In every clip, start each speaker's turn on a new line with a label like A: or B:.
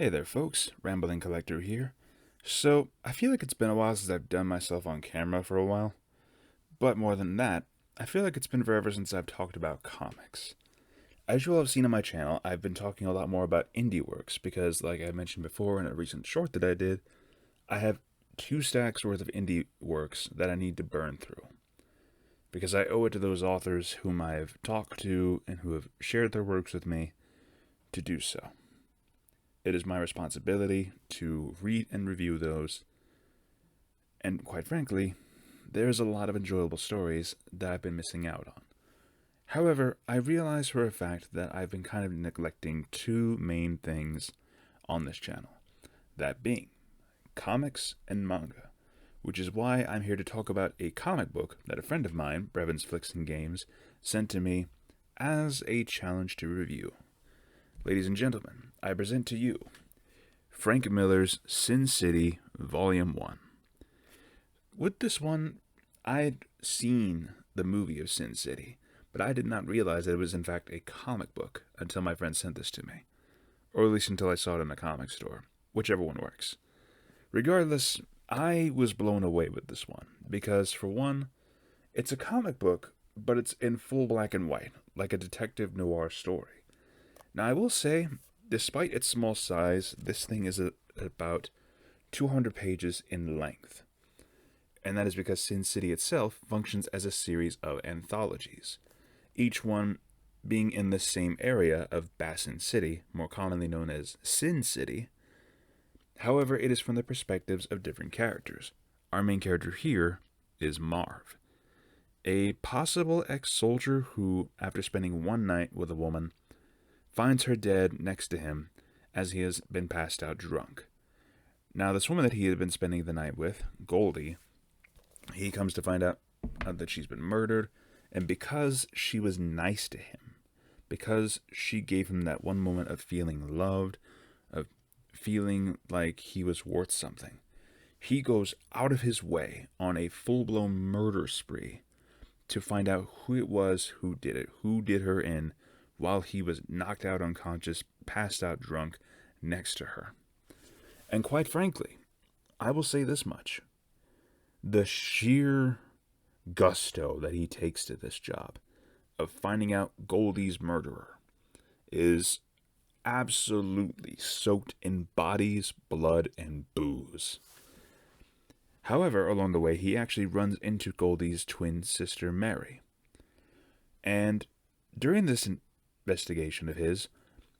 A: Hey there, folks. Rambling Collector here. So, I feel like it's been a while since I've done myself on camera for a while. But more than that, I feel like it's been forever since I've talked about comics. As you all have seen on my channel, I've been talking a lot more about indie works because, like I mentioned before in a recent short that I did, I have 2 stacks worth of indie works that I need to burn through. Because I owe it to those authors whom I have talked to and who have shared their works with me to do so. It is my responsibility to read and review those, and quite frankly, there's a lot of enjoyable stories that I've been missing out on. However, I realize for a fact that I've been kind of neglecting two main things on this channel, that being comics and manga, which is why I'm here to talk about a comic book that a friend of mine, Brevins Flicks and Games, sent to me as a challenge to review. Ladies and gentlemen, I present to you Frank Miller's Sin City, Volume 1. With this one, I'd seen the movie of Sin City, but I did not realize that it was in fact a comic book until my friend sent this to me. Or at least until I saw it in a comic store, whichever one works. Regardless, I was blown away with this one, because for one, it's a comic book, but it's in full black and white, like a detective noir story. Now, I will say, despite its small size, this thing is about 200 pages in length. And that is because Sin City itself functions as a series of anthologies, each one being in the same area of Bassin City, more commonly known as Sin City. However, it is from the perspectives of different characters. Our main character here is Marv, a possible ex-soldier who, after spending one night with a woman, finds her dead next to him as he has been passed out drunk. Now, this woman that he had been spending the night with, Goldie, he comes to find out that she's been murdered, and because she was nice to him, because she gave him that one moment of feeling loved, of feeling like he was worth something, he goes out of his way on a full-blown murder spree to find out who it was who did it, who did her in, while he was knocked out unconscious, passed out drunk, next to her. And quite frankly, I will say this much. The sheer gusto that he takes to this job of finding out Goldie's murderer is absolutely soaked in bodies, blood, and booze. However, along the way, he actually runs into Goldie's twin sister, Mary. And during this investigation of his,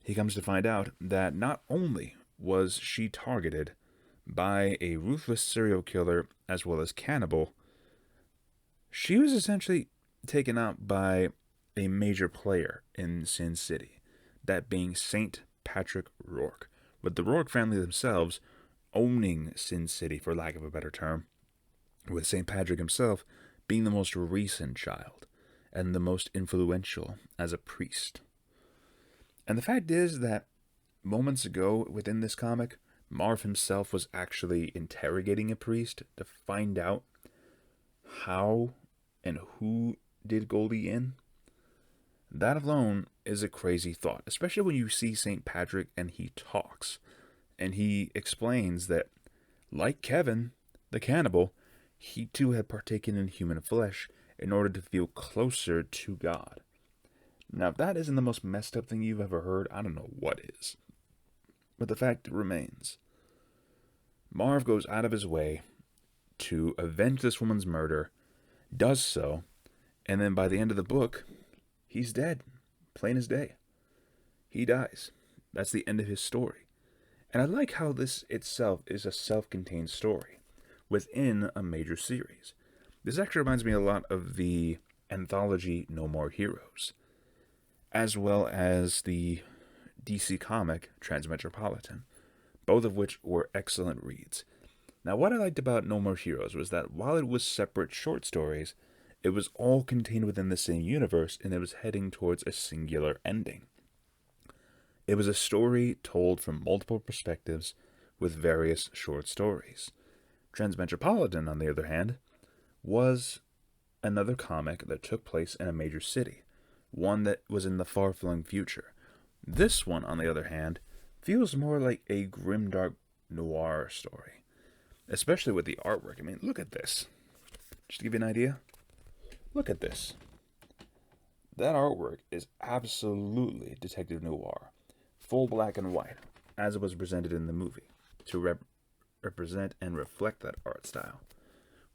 A: he comes to find out that not only was she targeted by a ruthless serial killer as well as cannibal, she was essentially taken out by a major player in Sin City, that being St. Patrick Rourke, with the Rourke family themselves owning Sin City, for lack of a better term, with St. Patrick himself being the most recent child and the most influential as a priest. And the fact is that moments ago within this comic, Marv himself was actually interrogating a priest to find out how and who did Goldie in. That alone is a crazy thought, especially when you see St. Patrick and he talks. And he explains that, like Kevin, the cannibal, he too had partaken in human flesh in order to feel closer to God. Now, if that isn't the most messed up thing you've ever heard, I don't know what is. But the fact remains, Marv goes out of his way to avenge this woman's murder, does so, and then by the end of the book, he's dead. Plain as day. He dies. That's the end of his story. And I like how this itself is a self-contained story within a major series. This actually reminds me a lot of the anthology No More Heroes, as well as the DC comic Transmetropolitan, both of which were excellent reads. Now, what I liked about No More Heroes was that while it was separate short stories, it was all contained within the same universe, and it was heading towards a singular ending. It was a story told from multiple perspectives with various short stories. Transmetropolitan, on the other hand, was another comic that took place in a major city, one that was in the far-flung future. This one, on the other hand, feels more like a grimdark noir story, especially with the artwork. I mean, look at this. Just to give you an idea, look at this. That artwork is absolutely detective noir, full black and white, as it was presented in the movie, to represent and reflect that art style,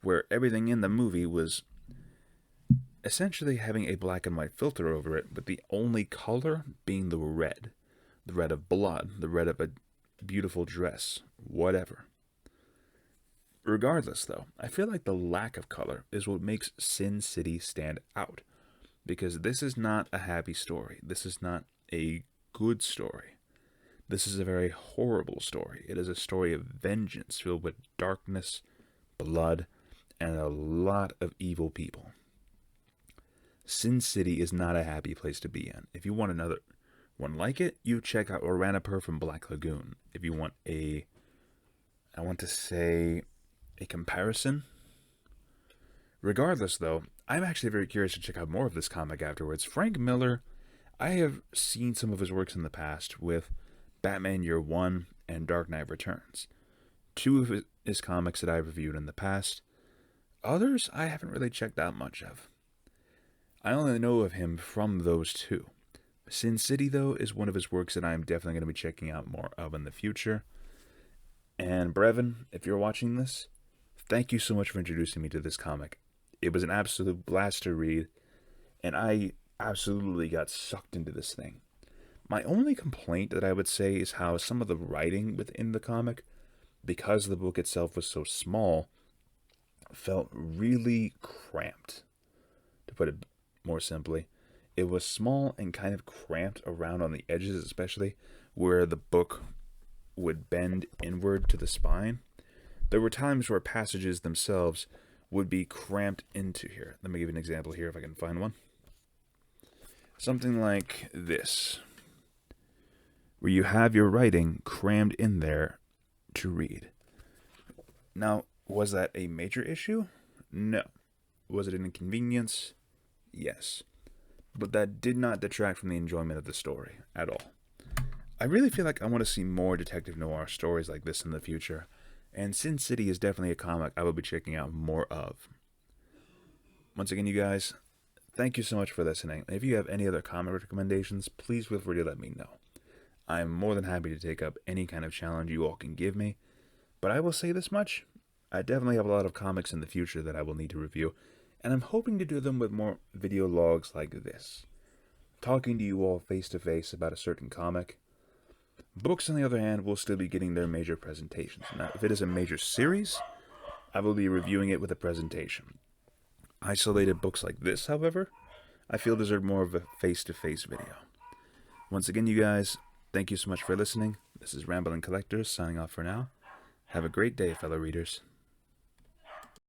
A: where everything in the movie was essentially having a black and white filter over it, with the only color being the red of blood, the red of a beautiful dress, whatever. Regardless, though, I feel like the lack of color is what makes Sin City stand out, because this is not a happy story. This is not a good story. This is a very horrible story. It is a story of vengeance filled with darkness, blood, and a lot of evil people. Sin City is not a happy place to be in. If you want another one like it, you check out Oranapur from Black Lagoon. If you want a comparison. Regardless, though, I'm actually very curious to check out more of this comic afterwards. Frank Miller, I have seen some of his works in the past with Batman Year One and Dark Knight Returns. Two of his comics that I've reviewed in the past. Others I haven't really checked out much of. I only know of him from those two. Sin City, though, is one of his works that I'm definitely going to be checking out more of in the future. And Brevin, if you're watching this, thank you so much for introducing me to this comic. It was an absolute blast to read, and I absolutely got sucked into this thing. My only complaint that I would say is how some of the writing within the comic, because the book itself was so small, felt really cramped, to put it more simply. It was small and kind of cramped around on the edges, especially where the book would bend inward to the spine. There were times where passages themselves would be cramped into here. Let me give you an example here if I can find one. Something like this, where you have your writing crammed in there to read. Now, was that a major issue? No. Was it an inconvenience? Yes. But that did not detract from the enjoyment of the story at all. I really feel like I want to see more detective noir stories like this in the future, and Sin City is definitely a comic I will be checking out more of. Once again, you guys, thank you so much for listening. If you have any other comic recommendations, please feel free to let me know. I am more than happy to take up any kind of challenge you all can give me, but I will say this much, I definitely have a lot of comics in the future that I will need to review, and I'm hoping to do them with more video logs like this, talking to you all face to face about a certain comic. Books, on the other hand, will still be getting their major presentations. Now, if it is a major series, I will be reviewing it with a presentation. Isolated books like this, however, I feel deserve more of a face-to-face video. Once again, you guys, thank you so much for listening. This is Ramble and Collectors signing off for now. Have a great day, fellow readers.